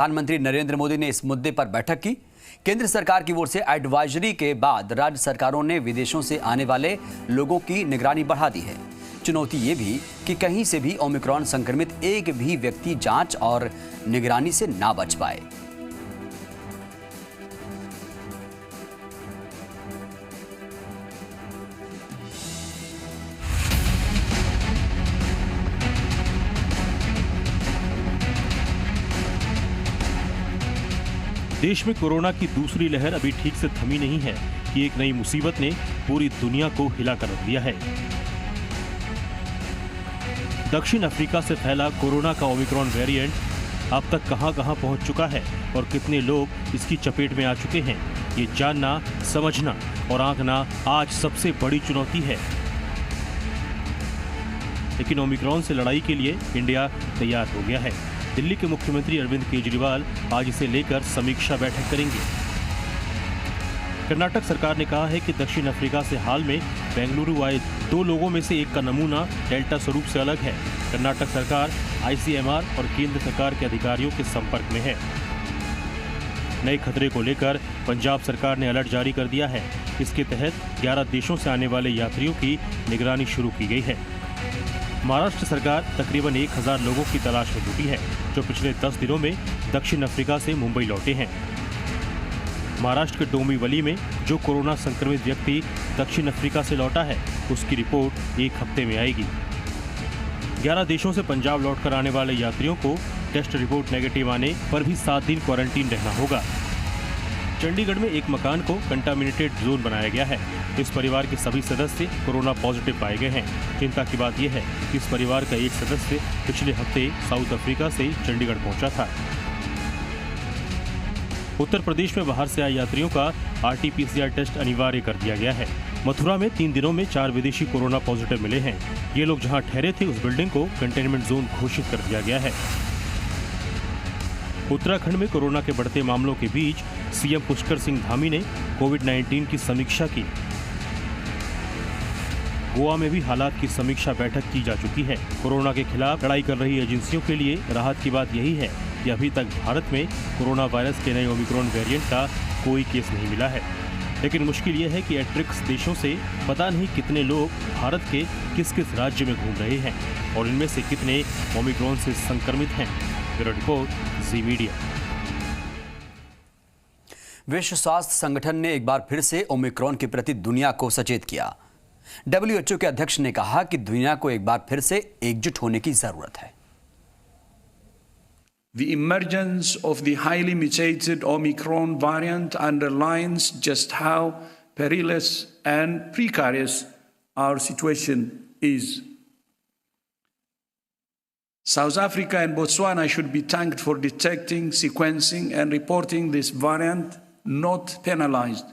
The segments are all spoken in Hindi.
प्रधानमंत्री नरेंद्र मोदी ने इस मुद्दे पर बैठक की। केंद्र सरकार की ओर से एडवाइजरी के बाद राज्य सरकारों ने विदेशों से आने वाले लोगों की निगरानी बढ़ा दी है। चुनौती ये भी कि कहीं से भी ओमिक्रॉन संक्रमित एक भी व्यक्ति जांच और निगरानी से ना बच पाए। देश में कोरोना की दूसरी लहर अभी ठीक से थमी नहीं है कि एक नई मुसीबत ने पूरी दुनिया को हिला कर रख दिया है। दक्षिण अफ्रीका से फैला कोरोना का ओमिक्रॉन वेरिएंट अब तक कहां-कहां पहुंच चुका है और कितने लोग इसकी चपेट में आ चुके हैं, ये जानना, समझना और आंकना आज सबसे बड़ी चुनौती है। लेकिन ओमिक्रॉन से लड़ाई के लिए इंडिया तैयार हो गया है। दिल्ली के मुख्यमंत्री अरविंद केजरीवाल आज इसे लेकर समीक्षा बैठक करेंगे। कर्नाटक सरकार ने कहा है कि दक्षिण अफ्रीका से हाल में बेंगलुरु आए 2 लोगों में से एक का नमूना डेल्टा स्वरूप से अलग है। कर्नाटक सरकार आईसीएमआर और केंद्र सरकार के अधिकारियों के संपर्क में है। नए खतरे को लेकर पंजाब सरकार ने अलर्ट जारी कर दिया है। इसके तहत 11 देशों से आने वाले यात्रियों की निगरानी शुरू की गई है। महाराष्ट्र सरकार तकरीबन 1000 लोगों की तलाश में जुटी है, जो पिछले 10 दिनों में दक्षिण अफ्रीका से मुंबई लौटे हैं। महाराष्ट्र के डोंबिवली में जो कोरोना संक्रमित व्यक्ति दक्षिण अफ्रीका से लौटा है, उसकी रिपोर्ट 1 हफ्ते में आएगी। 11 देशों से पंजाब लौटकर आने वाले यात्रियों को टेस्ट रिपोर्ट नेगेटिव आने पर भी 7 दिन क्वारंटीन रहना होगा। चंडीगढ़ में एक मकान को कंटामिनेटेड जोन बनाया गया है। इस परिवार के सभी सदस्य कोरोना पॉजिटिव पाए गए हैं। चिंता की बात यह है कि इस परिवार का एक सदस्य पिछले हफ्ते साउथ अफ्रीका से चंडीगढ़ पहुंचा था। उत्तर प्रदेश में बाहर से आए यात्रियों का RT-PCR टेस्ट अनिवार्य कर दिया गया है। मथुरा में 3 दिनों में 4 विदेशी कोरोना पॉजिटिव मिले हैं। ये लोग जहां ठहरे थे, उस बिल्डिंग को कंटेनमेंट जोन घोषित कर दिया गया है। उत्तराखंड में कोरोना के बढ़ते मामलों के बीच सीएम पुष्कर सिंह धामी ने कोविड-19 की समीक्षा की। गोवा में भी हालात की समीक्षा बैठक की जा चुकी है। कोरोना के खिलाफ लड़ाई कर रही एजेंसियों के लिए राहत की बात यही है कि अभी तक भारत में कोरोना वायरस के नए ओमिक्रॉन वेरिएंट का कोई केस नहीं मिला है। लेकिन मुश्किल यह है कि एट्रिक्स देशों से पता नहीं कितने लोग भारत के किस किस राज्य में घूम रहे हैं और इनमें से कितने ओमिक्रॉन से संक्रमित हैं। ब्यूरो रिपोर्ट, जी मीडिया। विश्व स्वास्थ्य संगठन ने एक बार फिर से ओमिक्रॉन के प्रति दुनिया को सचेत किया। WHO के अध्यक्ष ने कहा कि दुनिया को एक बार फिर से एकजुट होने की जरूरत है। The emergence of the highly mutated Omicron variant underlines just how perilous and precarious our situation is. South Africa and Botswana should be thanked for detecting, sequencing, and reporting this variant, not penalized.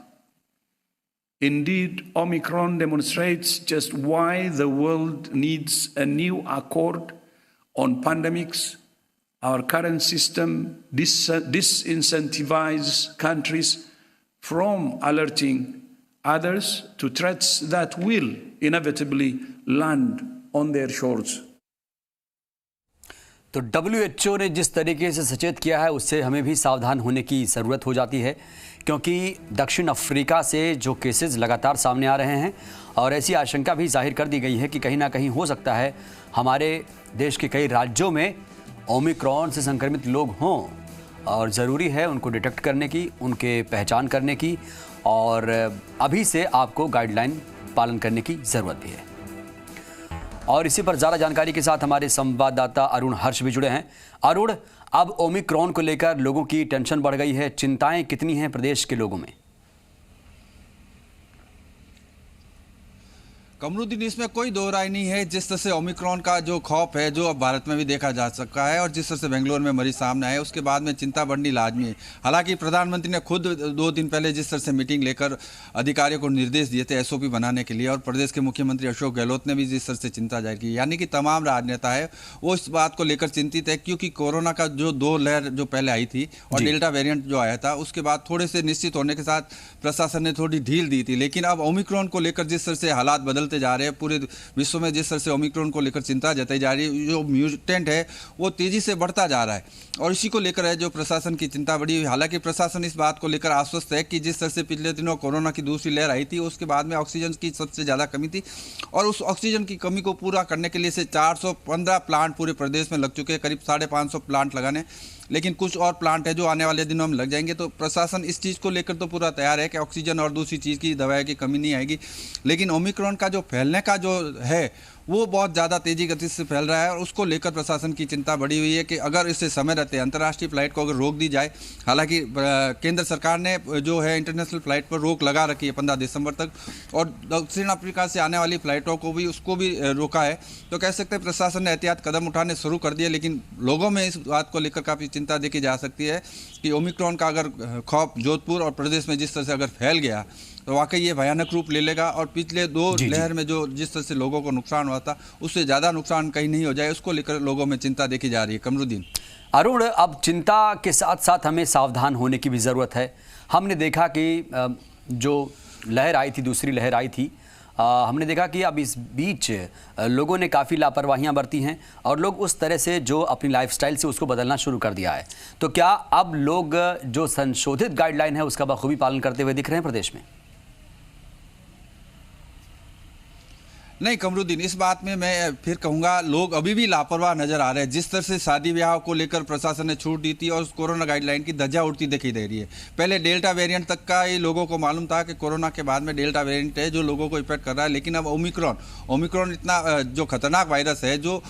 Indeed, Omicron demonstrates just why the world needs a new accord on pandemics. Our current system disincentivizes countries from alerting others to threats that will inevitably land on their shores. तो WHO ने जिस तरीके से सचेत किया है, उससे हमें भी सावधान होने की ज़रूरत हो जाती है, क्योंकि दक्षिण अफ्रीका से जो केसेस लगातार सामने आ रहे हैं और ऐसी आशंका भी जाहिर कर दी गई है कि कहीं ना कहीं हो सकता है हमारे देश के कई राज्यों में ओमिक्रॉन से संक्रमित लोग हों और ज़रूरी है उनको डिटेक्ट करने की, उनके पहचान करने की और अभी से आपको गाइडलाइन पालन करने की ज़रूरत भी है। और इसी पर ज़्यादा जानकारी के साथ हमारे संवाददाता अरुण हर्ष भी जुड़े हैं। अरुण, अब ओमिक्रॉन को लेकर लोगों की टेंशन बढ़ गई है, चिंताएं कितनी हैं प्रदेश के लोगों में? कमरुद्दीन, इसमें कोई दो राय नहीं है। जिस तरह से ओमिक्रॉन का जो खौफ है, जो अब भारत में भी देखा जा सका है और जिस तरह से बेंगलोर में मरीज सामने आए, उसके बाद में चिंता बढ़नी लाजमी है। हालांकि प्रधानमंत्री ने खुद 2 दिन पहले जिस तरह से मीटिंग लेकर अधिकारियों को निर्देश दिए थे SOP बनाने के लिए, और प्रदेश के मुख्यमंत्री अशोक गहलोत ने भी जिस तरह से चिंता जाहिर की, यानी कि तमाम राजनेता है वो इस बात को लेकर चिंतित है, क्योंकि कोरोना का जो 2 लहर जो पहले आई थी और डेल्टा वेरिएंट जो आया था, उसके बाद थोड़े से निश्चित होने के साथ प्रशासन ने थोड़ी ढील दी थी। लेकिन अब ओमिक्रॉन को लेकर जिस तरह से हालात बदल बदलते जा रहे हैं। पूरे विश्व में जिस तरह से ओमिक्रॉन को लेकर चिंता जताई जा रही है, जो म्यूटेंट है वो तेजी से बढ़ता जा रहा है और इसी को लेकर है जो प्रशासन की चिंता बढ़ी हुई। हालांकि प्रशासन इस बात को लेकर आश्वस्त है कि जिस तरह से पिछले दिनों कोरोना की दूसरी लहर आई थी, उसके बाद में ऑक्सीजन की सबसे ज़्यादा कमी थी और उस ऑक्सीजन की कमी को पूरा करने के लिए से 415 प्लांट पूरे प्रदेश में लग चुके हैं, करीब 550 प्लांट लगाने, लेकिन कुछ और प्लांट है जो आने वाले दिनों में लग जाएंगे। तो प्रशासन इस चीज़ को लेकर तो पूरा तैयार है कि ऑक्सीजन और दूसरी चीज़ की दवाई की कमी नहीं आएगी। लेकिन ओमिक्रॉन का जो फैलने का जो है वो बहुत ज़्यादा तेजी गति से फैल रहा है और उसको लेकर प्रशासन की चिंता बढ़ी हुई है कि अगर इससे समय रहते अंतर्राष्ट्रीय फ्लाइट को अगर रोक दी जाए, हालांकि केंद्र सरकार ने जो है इंटरनेशनल फ्लाइट पर रोक लगा रखी है 15 दिसंबर तक और दक्षिण अफ्रीका से आने वाली फ्लाइटों को भी उसको भी रोका है। तो कह सकते हैं प्रशासन ने एहतियात कदम उठाने शुरू कर दिए, लेकिन लोगों में इस बात को लेकर काफ़ी चिंता देखी जा सकती है कि ओमिक्रॉन का अगर खौफ जोधपुर और प्रदेश में जिस तरह से अगर फैल गया तो वाकई ये भयानक रूप ले लेगा और पिछले 2 लहर में जो जिस तरह से लोगों को नुकसान हुआ था उससे ज़्यादा नुकसान कहीं नहीं हो जाए, उसको लेकर लोगों में चिंता देखी जा रही है। कमरुद्दीन। अरुण, अब चिंता के साथ साथ हमें सावधान होने की भी ज़रूरत है। हमने देखा कि जो लहर आई थी, दूसरी लहर आई थी, हमने देखा कि अब इस बीच लोगों ने काफ़ी लापरवाहियां बरती हैं और लोग उस तरह से जो अपनी लाइफस्टाइल से उसको बदलना शुरू कर दिया है। तो क्या अब लोग जो संशोधित गाइडलाइन है उसका बखूबी पालन करते हुए दिख रहे हैं प्रदेश में? नहीं कमरुद्दीन, इस बात में मैं फिर कहूँगा लोग अभी भी लापरवाह नजर आ रहे हैं। जिस तरह से शादी ब्याह को लेकर प्रशासन ने छूट दी थी और उस कोरोना गाइडलाइन की धज्जा उड़ती दिखाई दे रही है। पहले डेल्टा वेरिएंट तक का ही लोगों को मालूम था कि कोरोना के बाद में डेल्टा वेरिएंट है जो लोगों को इफेक्ट कर रहा है, लेकिन अब ओमिक्रॉन इतना जो खतरनाक वायरस है जो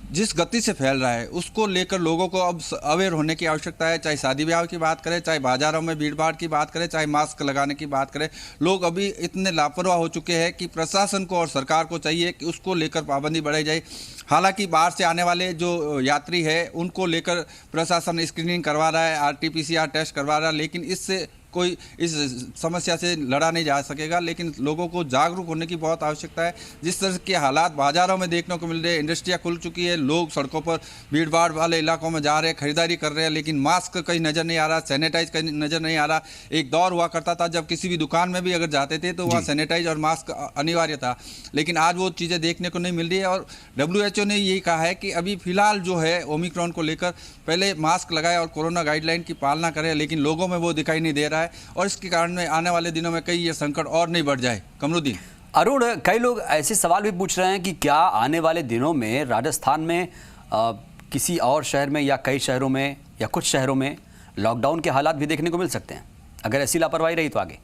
जिस गति से फैल रहा है उसको लेकर लोगों को अब अवेयर होने की आवश्यकता है। चाहे शादी ब्याह की बात करें, चाहे बाजारों में भीड़ भाड़ की बात करें, चाहे मास्क लगाने की बात करें, लोग अभी इतने लापरवाह हो चुके हैं कि प्रशासन को और सरकार को चाहिए कि उसको लेकर पाबंदी बढ़ाई जाए। हालांकि बाहर से आने वाले जो यात्री है उनको लेकर प्रशासन स्क्रीनिंग करवा रहा है, RT-PCR टेस्ट करवा रहा है, लेकिन इससे कोई इस समस्या से लड़ा नहीं जा सकेगा। लेकिन लोगों को जागरूक होने की बहुत आवश्यकता है। जिस तरह के हालात बाजारों में देखने को मिल रहे हैं, इंडस्ट्रियाँ खुल चुकी है, लोग सड़कों पर भीड़ भाड़ वाले इलाकों में जा रहे हैं, खरीदारी कर रहे हैं, लेकिन मास्क कहीं नज़र नहीं आ रहा, सैनिटाइज कहीं नज़र नहीं आ रहा। एक दौर हुआ करता था जब किसी भी दुकान में भी अगर जाते थे तो वहाँ सैनिटाइज और मास्क अनिवार्य था, लेकिन आज वो चीज़ें देखने को नहीं मिल रही है। और WHO ने यही कहा है कि अभी फिलहाल जो है ओमिक्रॉन को लेकर पहले मास्क लगाए और कोरोना गाइडलाइन की पालना करें, लेकिन लोगों में वो दिखाई नहीं दे रहा है और इसके कारण में आने वाले दिनों में कहीं ये संकट और नहीं बढ़ जाए। कमरुद्दीन। अरुण, कई लोग ऐसे सवाल भी पूछ रहे हैं कि क्या आने वाले दिनों में राजस्थान में किसी और शहर में या कई शहरों में या कुछ शहरों में लॉकडाउन के हालात भी देखने को मिल सकते हैं अगर ऐसी लापरवाही रही तो आगे?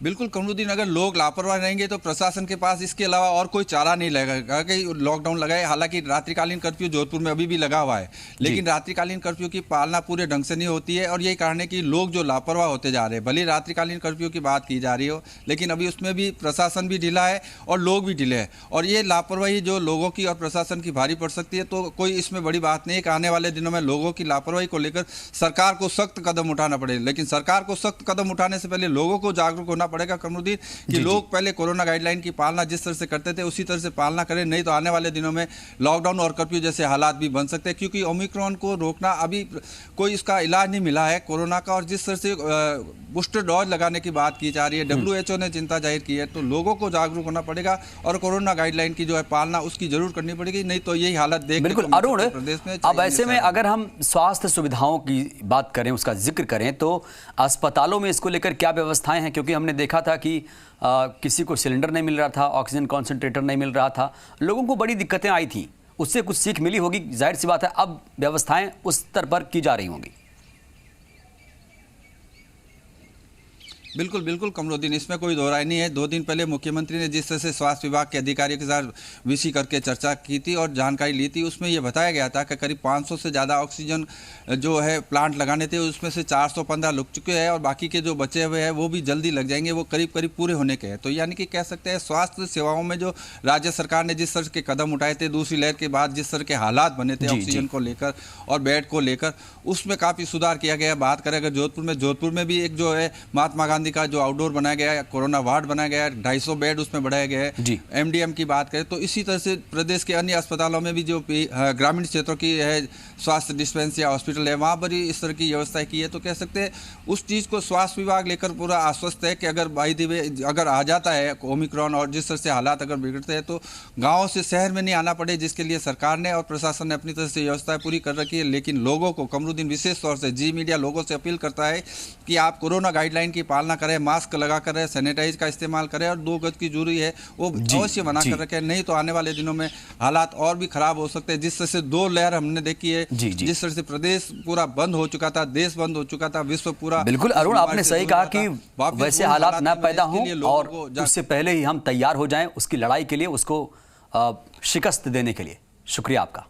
बिल्कुल कमरुद्दीन, अगर लोग लापरवाह रहेंगे तो प्रशासन के पास इसके अलावा और कोई चारा नहीं लगेगा कि लॉकडाउन लगाए। हालांकि रात्रिकालीन कर्फ्यू जोधपुर में अभी भी लगा हुआ है, लेकिन रात्रिकालीन कर्फ्यू की पालना पूरे ढंग से नहीं होती है और यही कारण है कि लोग जो लापरवाह होते जा रहे हैं। भले रात्रिकालीन कर्फ्यू की बात की जा रही हो, लेकिन अभी उसमें भी प्रशासन भी ढीला है और लोग भी ढीले हैं और ये लापरवाही जो लोगों की और प्रशासन की भारी पड़ सकती है। तो कोई इसमें बड़ी बात नहीं है कि आने वाले दिनों में लोगों की लापरवाही को लेकर सरकार को सख्त कदम उठाना पड़ेगा, लेकिन सरकार को सख्त कदम उठाने से पहले लोगों को जागरूक होना पड़ेगा कमरुद्दीन कि लोग पहले कोरोना गाइडलाइन की पालना जिस तरह से करते थे उसी तरह से पालना करें, नहीं तो आने वाले दिनों में लॉकडाउन और कर्फ्यू जैसे हालात भी बन सकते हैं। क्योंकि ओमिक्रॉन को रोकना अभी कोई इसका इलाज नहीं मिला है कोरोना का, और जिस तरह से बूस्टर डोज लगाने की बात की जा रही है, WHO ने चिंता जाहिर की है, तो लोगों को जागरूक होना पड़ेगा और कोरोना गाइडलाइन की जो है पालना उसकी जरूर करनी पड़ेगी, नहीं तो यही हालत देखने बिल्कुल अरुण। अब ऐसे में अगर हम स्वास्थ्य सुविधाओं की बात करें, उसका जिक्र करें, तो अस्पतालों में इसको लेकर क्या व्यवस्थाएं हैं? क्योंकि हमने देखा था कि किसी को सिलेंडर नहीं मिल रहा था, ऑक्सीजन कॉन्सेंट्रेटर नहीं मिल रहा था, लोगों को बड़ी दिक्कतें आई थी, उससे कुछ सीख मिली होगी, जाहिर सी बात है अब व्यवस्थाएं उस स्तर पर की जा रही होंगी। बिल्कुल बिल्कुल कमरुद्दीन, इसमें कोई दो राय नहीं है। 2 दिन पहले मुख्यमंत्री ने जिस तरह से स्वास्थ्य विभाग के अधिकारियों के साथ VC करके चर्चा की थी और जानकारी ली थी, उसमें यह बताया गया था कि करीब 500 से ज़्यादा ऑक्सीजन जो है प्लांट लगाने थे, उसमें से 415 लग चुके हैं और बाकी के जो बचे हुए हैं वो भी जल्दी लग जाएंगे, वो करीब करीब पूरे होने के हैं। तो यानी कि कह सकते हैं स्वास्थ्य सेवाओं में जो राज्य सरकार ने जिस तरह के कदम उठाए थे दूसरी लहर के बाद, जिस तरह के हालात बने थे ऑक्सीजन को लेकर और बेड को लेकर, उसमें काफ़ी सुधार किया गया। बात करें अगर जोधपुर में भी एक जो है महात्मा गांधी गांधी का जो आउटडोर बनाया गया है, कोरोना वार्ड बनाया गया है, 250 बेड उसमें बढ़ाया गया है। एमडीएम की बात करें तो इसी तरह से प्रदेश के अन्य अस्पतालों में भी जो ग्रामीण क्षेत्रों की है स्वास्थ्य डिस्पेंसरी या हॉस्पिटल है, वहाँ पर ही इस तरह की व्यवस्था की है। तो कह सकते हैं उस चीज़ को स्वास्थ्य विभाग लेकर पूरा आश्वस्त है कि अगर बाई दी वे अगर आ जाता है ओमिक्रॉन और जिस तरह से हालात अगर बिगड़ते हैं तो गाँव से शहर में नहीं आना पड़े, जिसके लिए सरकार ने और प्रशासन ने अपनी तरह से व्यवस्थाएं पूरी कर रखी है। लेकिन लोगों को, कमरुद्दीन विशेष तौर से जी मीडिया लोगों से अपील करता है कि आप कोरोना गाइडलाइन की पालना करें, मास्क लगा कर रहे, सैनिटाइज का इस्तेमाल करें और 2 गज की दूरी है वो अवश्य बना कर रखें, नहीं तो आने वाले दिनों में हालात और भी खराब हो सकते हैं। जिस तरह से 2 लहर हमने देखी है, जिस तरह से प्रदेश पूरा बंद हो चुका था, देश बंद हो चुका था, विश्व पूरा। बिल्कुल अरुण, आपने सही कहा कि वैसे हालात ना पैदा हों और उससे पहले ही हम तैयार हो जाएं उसकी लड़ाई के लिए, उसको शिकस्त देने के लिए। शुक्रिया आपका।